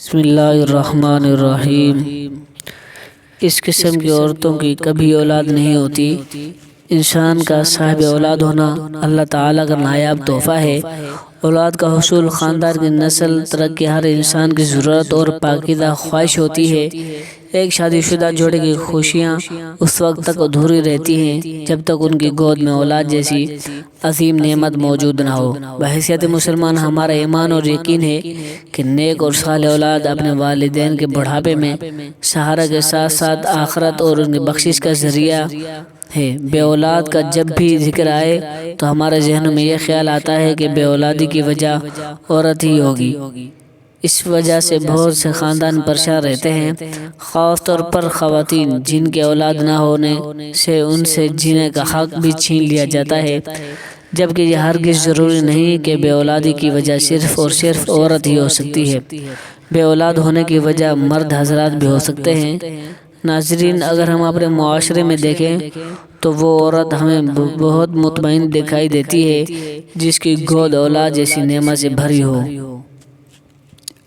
بسم اللہ الرحمن الرحیم۔ اس قسم کی عورتوں کی کبھی اولاد نہیں ہوتی۔ انسان کا صاحب اولاد ہونا اللہ تعالیٰ کا نایاب تحفہ ہے۔ اولاد کا حصول خاندان کی نسل ترقی ہر انسان کی ضرورت اور پاکیزہ خواہش ہوتی ہے۔ ایک شادی شدہ جوڑے کی خوشیاں اس وقت تک ادھوری رہتی ہیں جب تک ان کی گود میں اولاد جیسی عظیم نعمت موجود نہ ہو۔ بحیثیت مسلمان ہمارا ایمان اور یقین ہے کہ نیک اور صالح اولاد اپنے والدین کے بڑھاپے میں سہارا کے ساتھ ساتھ آخرت اور ان کی بخشش کا ذریعہ ہے۔ بے اولاد کا جب بھی ذکر آئے تو ہمارے ذہنوں میں یہ خیال آتا ہے کہ بے اولادی کی وجہ عورت ہی ہوگی۔ اس وجہ سے بہت سے خاندان پریشان رہتے ہیں، خاص طور پر خواتین جن کے اولاد نہ ہونے سے ان سے جینے کا حق بھی چھین لیا جاتا ہے، جبکہ یہ ہرگز ضروری نہیں کہ بے اولادی کی وجہ صرف اور صرف عورت ہی ہو سکتی ہے۔ بے اولاد ہونے کی وجہ مرد حضرات بھی ہو سکتے ہیں۔ ناظرین، اگر ہم اپنے معاشرے میں دیکھیں تو وہ عورت ہمیں بہت مطمئن دکھائی دیتی ہے جس کی گود اولاد جیسی نعمت سے بھری ہو،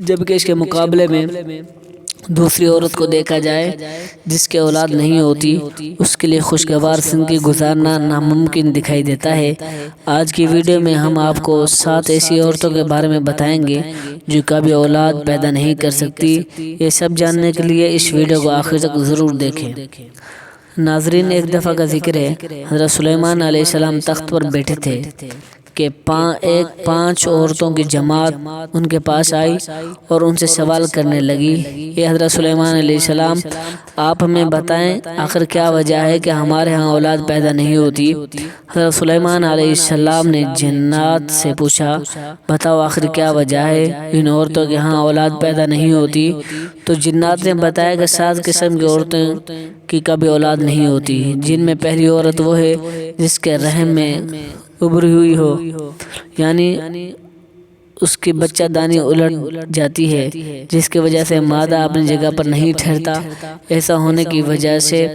جبکہ اس کے مقابلے میں دوسری عورت کو دیکھا جائے جس کے اولاد نہیں ہوتی، اس کے لیے خوشگوار زندگی گزارنا ناممکن دکھائی دیتا ہے۔ آج کی ویڈیو میں ہم آپ کو 7 ایسی عورتوں کے بارے میں بتائیں گے جو کبھی اولاد پیدا نہیں کر سکتی۔ یہ سب جاننے کے لیے اس ویڈیو کو آخر تک ضرور دیکھیں۔ ناظرین، ایک دفعہ کا ذکر ہے، حضرت سلیمان علیہ السلام تخت پر بیٹھے تھے کہ 5 عورتوں کی جماعت ان کے پاس آئی اور ان سے سوال کرنے لگی، اے حضرت سلیمان علیہ السلام، آپ ہمیں بتائیں آخر کیا وجہ ہے کہ ہمارے ہاں اولاد پیدا نہیں ہوتی؟ حضرت سلیمان علیہ السلام نے جنات سے پوچھا، بتاؤ آخر کیا وجہ ہے ان عورتوں کے ہاں اولاد پیدا نہیں ہوتی؟ تو جنات نے بتایا کہ 7 قسم کی عورتوں کی کبھی اولاد نہیں ہوتی، جن میں پہلی عورت وہ ہے جس کے رحم میں ابری ہوئی ہو، یعنی اس کی بچہ دانی الٹ جاتی ہے، جس کی وجہ سے مادہ اپنی جگہ پر نہیں ٹھہرتا۔ ایسا ہونے کی وجہ سے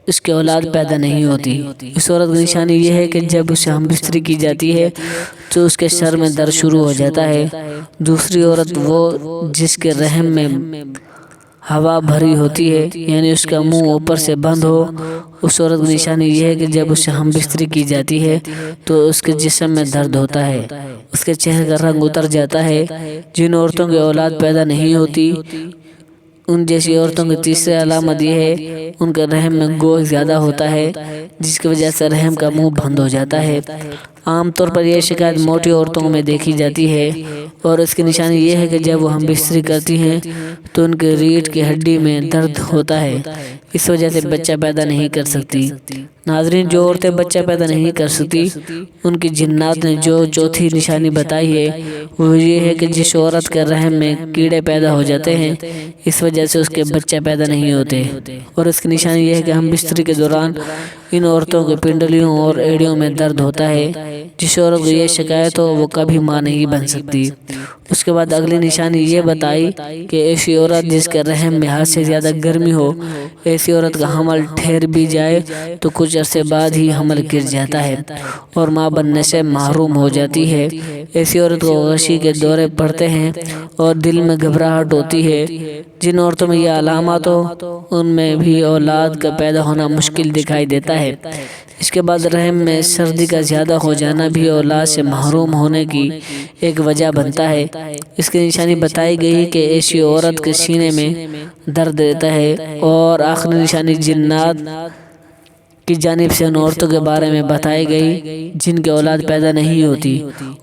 اس کی اولاد پیدا نہیں ہوتی۔ اس عورت کی نشانی یہ ہے کہ جب اسے ہم بستری کی جاتی ہے تو اس کے سر میں درد شروع ہو جاتا ہے۔ دوسری عورت وہ جس کے رحم میں ہوا بھری ہوتی ہے، یعنی اس کا منہ اوپر سے بند ہو۔ اس عورت کی نشانی یہ ہے کہ جب اسے ہم بستری کی جاتی ہے تو اس کے جسم میں درد ہوتا ہے، اس کے چہرے کا رنگ اتر جاتا ہے۔ جن عورتوں کی اولاد پیدا نہیں ہوتی ان جیسی عورتوں کی تیسری علامت یہ ہے ان کے رحم میں گوشت زیادہ ہوتا ہے، جس کی وجہ سے رحم کا منہ بند ہو جاتا ہے۔ عام طور پر یہ شکایت موٹی عورتوں میں دیکھی جاتی ہے اور اس کی نشانی یہ ہے کہ جب وہ ہم بستری کرتی ہیں تو ان کی ریڑھ کی ہڈی میں درد ہوتا ہے، اس وجہ سے بچہ پیدا نہیں کر سکتی۔ ناظرین، جو عورتیں بچہ پیدا نہیں کر سکتی ان کی جنات نے جو چوتھی نشانی بتائی ہے وہ یہ ہے کہ جس عورت کے رحم میں کیڑے پیدا ہو جاتے ہیں، اس وجہ سے اس کے بچہ پیدا نہیں ہوتے، اور اس کی نشانی یہ ہے کہ ہم بستری کے دوران ان عورتوں کے پنڈلیوں اور ایڑیوں میں درد ہوتا ہے۔ جس عورت کو یہ شکایت ہو وہ کبھی ماں نہیں بن سکتی۔ اس کے بعد اگلی نشانی یہ بتائی کہ ایسی عورت جس کے رحم میں حد سے زیادہ گرمی ہو، ایسی عورت کا حمل ٹھہر بھی جائے تو کچھ عرصے بعد ہی حمل گر جاتا ہے اور ماں بننے سے محروم ہو جاتی ہے۔ ایسی عورت کو غشی کے دورے پڑتے ہیں اور دل میں گھبراہٹ ہوتی ہے۔ جن عورتوں میں یہ علامات ہو ان میں بھی اولاد کا پیدا ہونا مشکل دکھائی دیتا ہے۔ اس کے بعد رحم میں سردی کا زیادہ ہو جانا بھی اولاد سے محروم ہونے کی ایک وجہ بنتا ہے۔ اس کی نشانی بتائی گئی کہ ایسی عورت کے سینے میں درد رہتا ہے، اور آخری نشانی جنات کی جانب سے ان عورتوں کے بارے میں بتائی گئی جن کی اولاد پیدا نہیں ہوتی۔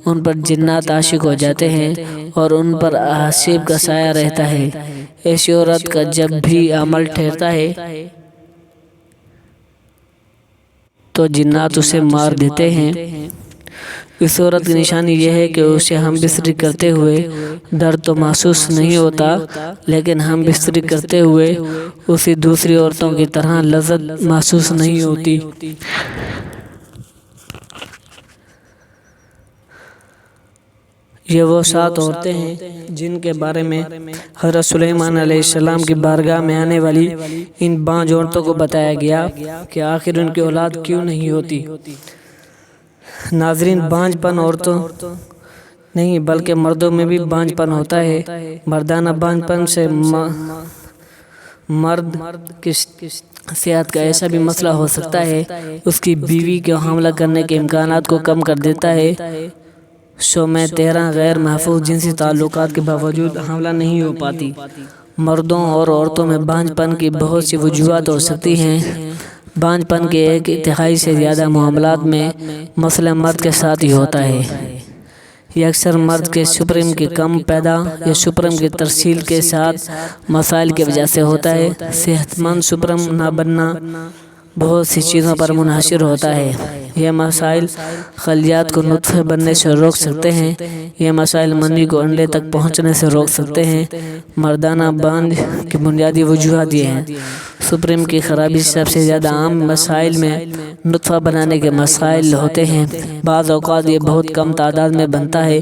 ان پر جنات عاشق ہو جاتے ہیں اور ان پر حسیب کا سایہ رہتا ہے۔ ایسی عورت کا جب بھی عمل ٹھہرتا ہے تو جنات اسے مار دیتے ہیں۔ اس عورت کی نشانی یہ ہے کہ اسے ہم بستری کرتے ہوئے درد تو محسوس نہیں ہوتا، لیکن ہم بستری کرتے ہوئے اسی دوسری عورتوں کی طرح لذت محسوس نہیں ہوتی۔ یہ وہ 7 عورتیں ہیں جن کے بارے میں حضرت سلیمان علیہ السلام کی بارگاہ میں آنے والی ان 5 عورتوں کو بتایا گیا کہ آخر ان کی اولاد کیوں نہیں ہوتی۔ ناظرین، 5 عورتوں نہیں بلکہ مردوں میں بھی بانجھ پن ہوتا ہے۔ مردانہ بانجھ پن سے مرد کی صحت کا ایسا بھی مسئلہ ہو سکتا ہے، اس کی بیوی کو حاملہ کرنے کے امکانات کو کم کر دیتا ہے۔ میں 13 غیر محفوظ جنسی تعلقات کے باوجود حاملہ نہیں ہو پاتی۔ مردوں اور عورتوں میں بانجھ پن کی بہت سی وجوہات ہو سکتی ہیں۔ بانجھ پن کے 1/3 سے زیادہ معاملات میں مسئلہ مرد کے ساتھ ہی ہوتا ہے۔ یہ اکثر مرد کے سپرم کی کم پیدا یا سپرم کی ترسیل کے ساتھ مسائل کی وجہ سے ہوتا ہے۔ صحت مند سپرم نہ بننا بہت سی چیزوں پر منحصر ہوتا ہے۔ یہ مسائل خلیات کو نطفے بننے سے روک سکتے ہیں۔ یہ مسائل منی کو انڈے تک پہنچنے سے روک سکتے ہیں۔ مردانہ بانجھ کی بنیادی وجوہات یہ ہیں۔ سپرم کی خرابی سب سے زیادہ عام مسائل میں نطفہ بنانے کے مسائل ہوتے ہیں۔ بعض اوقات یہ بہت کم تعداد میں بنتا ہے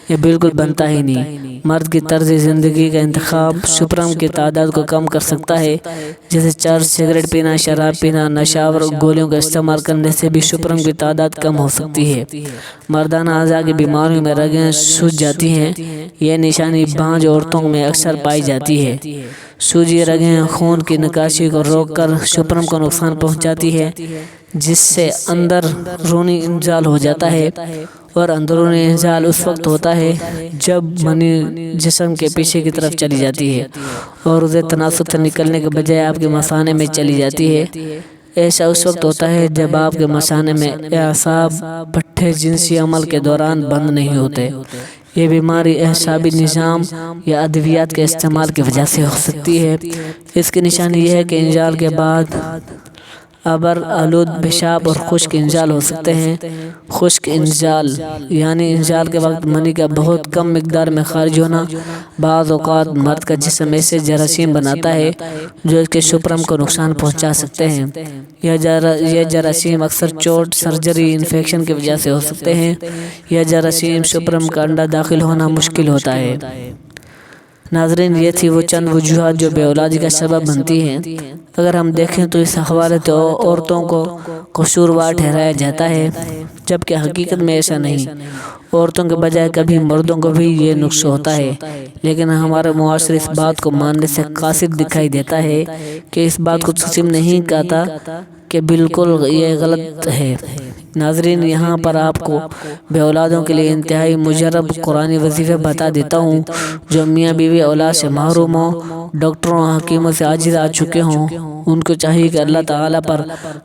یا بالکل بنتا ہی نہیں۔ مرد کی طرز زندگی کا انتخاب سپرم کی تعداد کو کم کر سکتا ہے، جیسے چرس، سگریٹ پینا، شراب پینا، نشہ آور گولیوں کا استعمال کرنے سے بھی سپرم کی تعداد کم ہو سکتی ہے۔ مردانہ اعضاء کی بیماریوں میں رگیں سوج جاتی ہیں۔ یہ نشانی بانجھ عورتوں میں اکثر پائی جاتی ہے۔ سوجی رگیں خون کی نکاسی کو روک کر سپرم کو نقصان پہنچاتی ہے، جس سے اندرونی انزال ہو جاتا ہے، اور اندرونی انزال اس وقت ہوتا ہے جب منی جسم کے پیچھے کی طرف چلی جاتی ہے اور اسے تناسب سے نکلنے کے بجائے آپ کے مثانے میں چلی جاتی ہے۔ ایسا اس وقت ہوتا ہے جب آپ کے مثانے میں اعصاب پٹھے جنسی عمل کے دوران بند نہیں ہوتے۔ یہ بیماری اعصابی نظام یا ادویات کے استعمال کی وجہ سے ہو سکتی ہے۔ اس کی نشانی یہ ہے کہ انزال کے بعد ابر آلود پیشاب اور خشک انزال ہو سکتے ہیں۔ خشک انزال یعنی انزال کے وقت منی کا بہت کم مقدار میں خارج ہونا۔ بعض اوقات مرد کا جسم ایسے جراثیم بناتا ہے جو اس کے سپرم کو نقصان پہنچا سکتے ہیں۔ یہ جراثیم اکثر چوٹ، سرجری، انفیکشن کی وجہ سے ہو سکتے ہیں۔ یہ جراثیم سپرم کا انڈا داخل ہونا مشکل ہوتا ہے۔ ناظرین، یہ تھی وہ چند وجوہات جو بے اولادی کا سبب بنتی ہیں۔ اگر ہم دیکھیں تو اس حوالے سے عورتوں کو قصوروار ٹھہرایا جاتا ہے، جبکہ حقیقت میں ایسا نہیں۔ عورتوں کے بجائے کبھی مردوں کو بھی یہ نقص ہوتا ہے، لیکن ہمارا معاشرہ اس بات کو ماننے سے قاصر دکھائی دیتا ہے کہ اس بات کو تسلیم نہیں کرتا کہ بالکل یہ غلط ہے۔ ناظرین، یہاں پر آپ کو بے اولادوں کے لیے انتہائی مجرب قرآنی وظیفے بتا دیتا ہوں۔ جو میاں بیوی اولاد سے محروم ہوں، ڈاکٹروں اور حکیموں سے عاجز آ چکے ہوں، ان کو چاہیے کہ اللہ تعالیٰ پر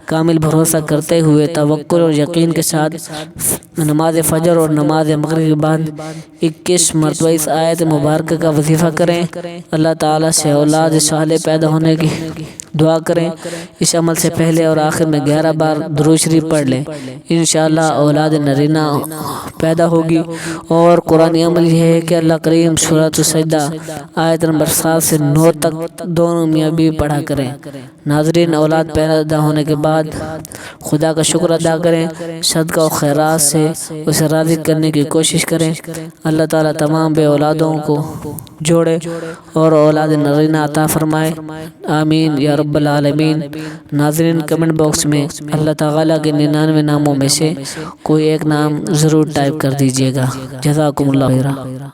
کامل بھروسہ کرتے ہوئے توکل اور یقین کے ساتھ نماز فجر اور نماز مغرب کے بعد 21 مرتبہ اس آیت مبارکہ کا وظیفہ کریں۔ اللہ تعالیٰ سے اولاد صالح پیدا ہونے کی دعا کریں۔ اس عمل سے پہلے اور آخر میں 11 بار درود شریف پڑھ لیں۔ انشاءاللہ اولاد نرینہ پیدا ہوگی۔ اور قرآن عمل یہ ہے کہ اللہ کریم سورۃ السجدہ آیت نمبر 7 سے 9 تک دونوں میاں بیوی پڑھا کریں۔ ناظرین، اولاد پیدا ہونے کے بعد خدا کا شکر ادا کریں، صدقہ و خیرات سے اسے راضی کرنے کی کوشش کریں۔ اللہ تعالیٰ تمام بے اولادوں کو جوڑے اور اولاد نرینہ عطا فرمائے، آمین یا رب العالمین۔ ناظرین، کمنٹ باکس میں اللہ تعالیٰ کے 99 ناموں میں سے کوئی ایک نام ضرور ٹائپ کر دیجیے گا۔ جزاکم اللہ خیرا۔